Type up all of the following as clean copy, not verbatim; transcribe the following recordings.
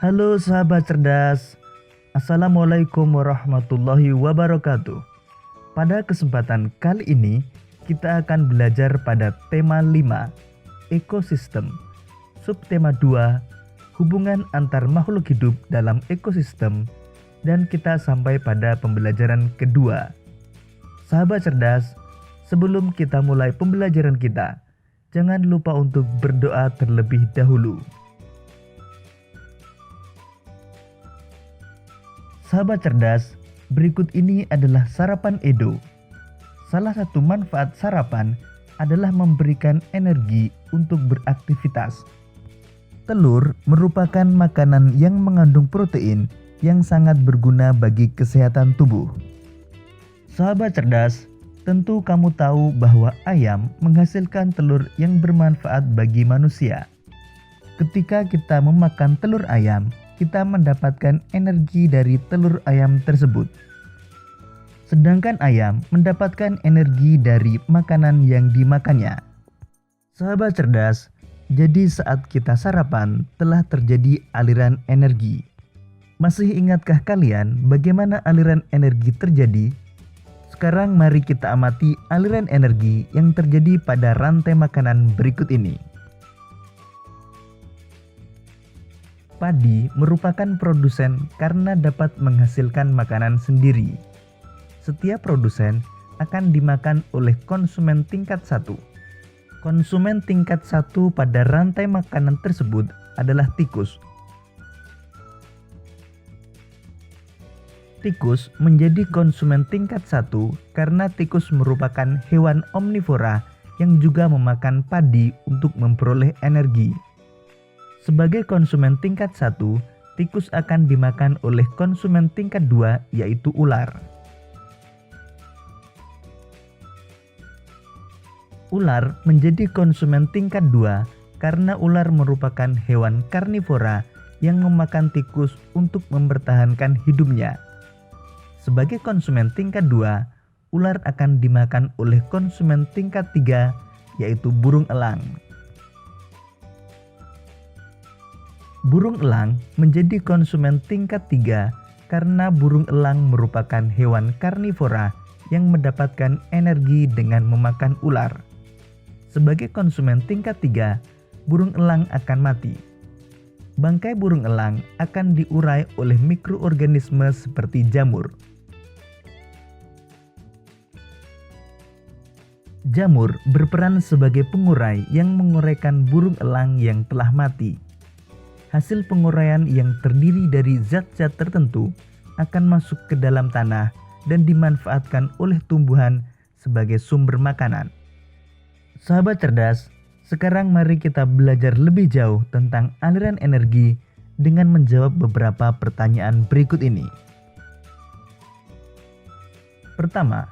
Halo sahabat cerdas, Assalamualaikum warahmatullahi wabarakatuh. Pada kesempatan kali ini, kita akan belajar pada tema 5, ekosistem. Subtema 2, hubungan antar makhluk hidup dalam ekosistem. Dan kita sampai pada pembelajaran kedua. Sahabat cerdas, sebelum kita mulai pembelajaran kita, jangan lupa untuk berdoa terlebih dahulu. Sahabat cerdas, berikut ini adalah sarapan Edo. Salah satu manfaat sarapan adalah memberikan energi untuk beraktivitas. Telur merupakan makanan yang mengandung protein yang sangat berguna bagi kesehatan tubuh. Sahabat cerdas, tentu kamu tahu bahwa ayam menghasilkan telur yang bermanfaat bagi manusia. Ketika kita memakan telur ayam, kita mendapatkan energi dari telur ayam tersebut. Sedangkan ayam mendapatkan energi dari makanan yang dimakannya. Sahabat cerdas, jadi saat kita sarapan telah terjadi aliran energi. Masih ingatkah kalian bagaimana aliran energi terjadi? Sekarang mari kita amati aliran energi yang terjadi pada rantai makanan berikut ini. Padi merupakan produsen karena dapat menghasilkan makanan sendiri. Setiap produsen akan dimakan oleh konsumen tingkat 1. Konsumen tingkat 1 pada rantai makanan tersebut adalah tikus. Tikus menjadi konsumen tingkat 1 karena tikus merupakan hewan omnivora yang juga memakan padi untuk memperoleh energi. Sebagai konsumen tingkat 1, tikus akan dimakan oleh konsumen tingkat 2 yaitu ular. Ular menjadi konsumen tingkat 2 karena ular merupakan hewan karnivora yang memakan tikus untuk mempertahankan hidupnya. Sebagai konsumen tingkat 2, ular akan dimakan oleh konsumen tingkat 3 yaitu burung elang. Burung elang menjadi konsumen tingkat 3 karena burung elang merupakan hewan karnivora yang mendapatkan energi dengan memakan ular. Sebagai konsumen tingkat 3, burung elang akan mati. Bangkai burung elang akan diurai oleh mikroorganisme seperti jamur. Jamur berperan sebagai pengurai yang menguraikan burung elang yang telah mati. Hasil penguraian yang terdiri dari zat-zat tertentu akan masuk ke dalam tanah dan dimanfaatkan oleh tumbuhan sebagai sumber makanan. Sahabat cerdas, sekarang mari kita belajar lebih jauh tentang aliran energi dengan menjawab beberapa pertanyaan berikut ini. Pertama,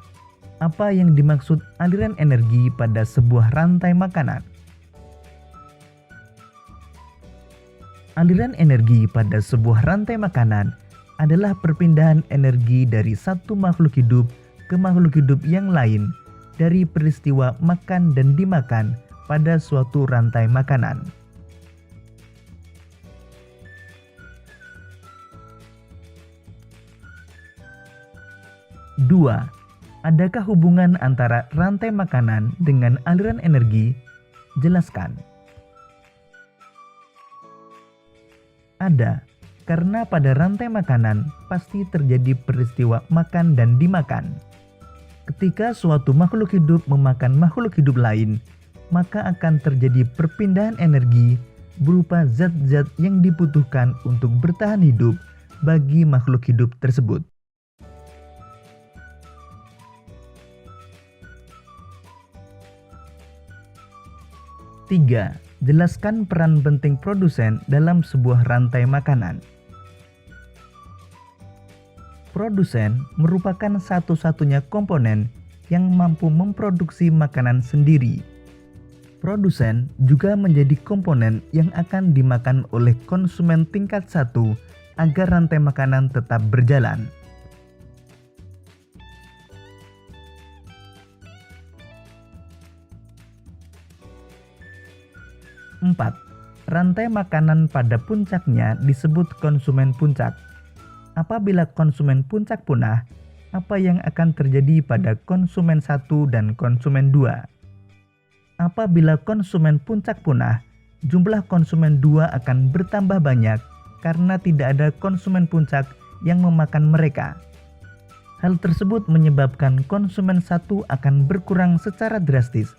apa yang dimaksud aliran energi pada sebuah rantai makanan? Aliran energi pada sebuah rantai makanan adalah perpindahan energi dari satu makhluk hidup ke makhluk hidup yang lain dari peristiwa makan dan dimakan pada suatu rantai makanan. Dua, adakah hubungan antara rantai makanan dengan aliran energi? Jelaskan. Ada, karena pada rantai makanan pasti terjadi peristiwa makan dan dimakan. Ketika suatu makhluk hidup memakan makhluk hidup lain, maka akan terjadi perpindahan energi berupa zat-zat yang dibutuhkan untuk bertahan hidup bagi makhluk hidup tersebut. Tiga, jelaskan peran penting produsen dalam sebuah rantai makanan. Produsen merupakan satu-satunya komponen yang mampu memproduksi makanan sendiri. Produsen juga menjadi komponen yang akan dimakan oleh konsumen tingkat 1 agar rantai makanan tetap berjalan. 4. Rantai makanan pada puncaknya disebut konsumen puncak. Apabila konsumen puncak punah, apa yang akan terjadi pada konsumen 1 dan konsumen 2? Apabila konsumen puncak punah, jumlah konsumen 2 akan bertambah banyak karena tidak ada konsumen puncak yang memakan mereka. Hal tersebut menyebabkan konsumen 1 akan berkurang secara drastis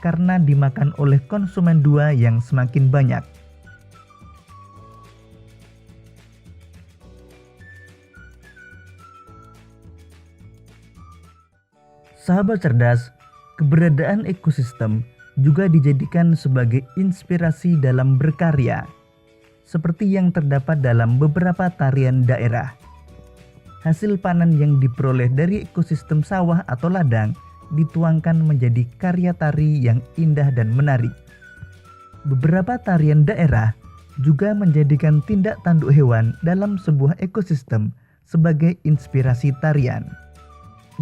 karena dimakan oleh konsumen 2 yang semakin banyak. Sahabat cerdas, keberadaan ekosistem juga dijadikan sebagai inspirasi dalam berkarya, seperti yang terdapat dalam beberapa tarian daerah. Hasil panen yang diperoleh dari ekosistem sawah atau ladang dituangkan menjadi karya tari yang indah dan menarik. Beberapa tarian daerah juga menjadikan tindak tanduk hewan dalam sebuah ekosistem sebagai inspirasi tarian.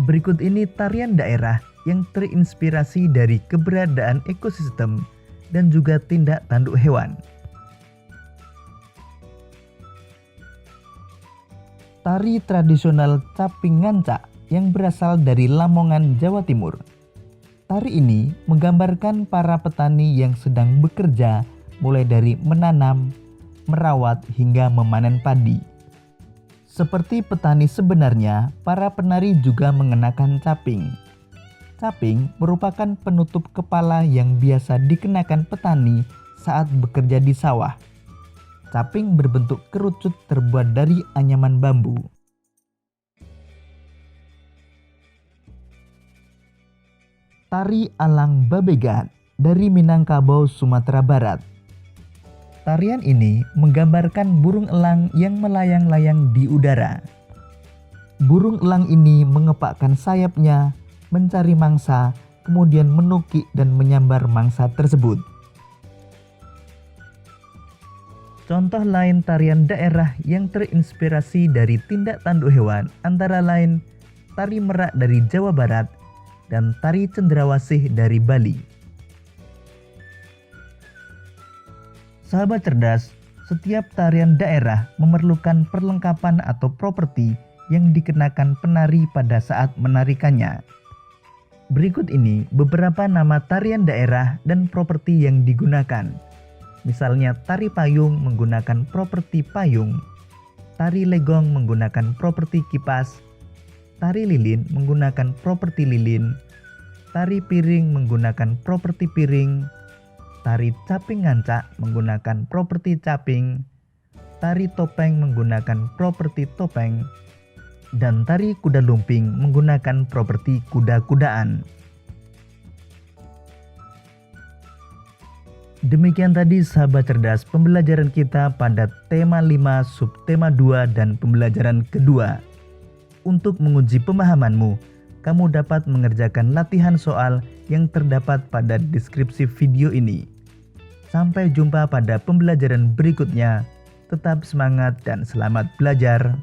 Berikut ini tarian daerah yang terinspirasi dari keberadaan ekosistem dan juga tindak tanduk hewan. Tari tradisional Caping Ngancak yang berasal dari Lamongan, Jawa Timur. Tari ini menggambarkan para petani yang sedang bekerja mulai dari menanam, merawat hingga memanen padi. Seperti petani sebenarnya, para penari juga mengenakan caping. Caping merupakan penutup kepala yang biasa dikenakan petani saat bekerja di sawah. Caping berbentuk kerucut terbuat dari anyaman bambu. Tari Alang Babegan dari Minangkabau, Sumatera Barat. Tarian ini menggambarkan burung elang yang melayang-layang di udara. Burung elang ini mengepakkan sayapnya, mencari mangsa, kemudian menukik dan menyambar mangsa tersebut. Contoh lain tarian daerah yang terinspirasi dari tindak tanduk hewan antara lain tari merak dari Jawa Barat dan tari cendrawasih dari Bali. Sahabat cerdas, setiap tarian daerah memerlukan perlengkapan atau properti yang dikenakan penari pada saat menarikannya. Berikut ini beberapa nama tarian daerah dan properti yang digunakan. Misalnya tari payung menggunakan properti payung, tari legong menggunakan properti kipas, tari lilin menggunakan properti lilin, tari piring menggunakan properti piring, tari caping ngancak menggunakan properti caping, tari topeng menggunakan properti topeng, dan tari kuda lumping menggunakan properti kuda-kudaan. Demikian tadi sahabat cerdas pembelajaran kita pada tema 5, subtema 2 dan pembelajaran kedua. Untuk menguji pemahamanmu, kamu dapat mengerjakan latihan soal yang terdapat pada deskripsi video ini. Sampai jumpa pada pembelajaran berikutnya. Tetap semangat dan selamat belajar.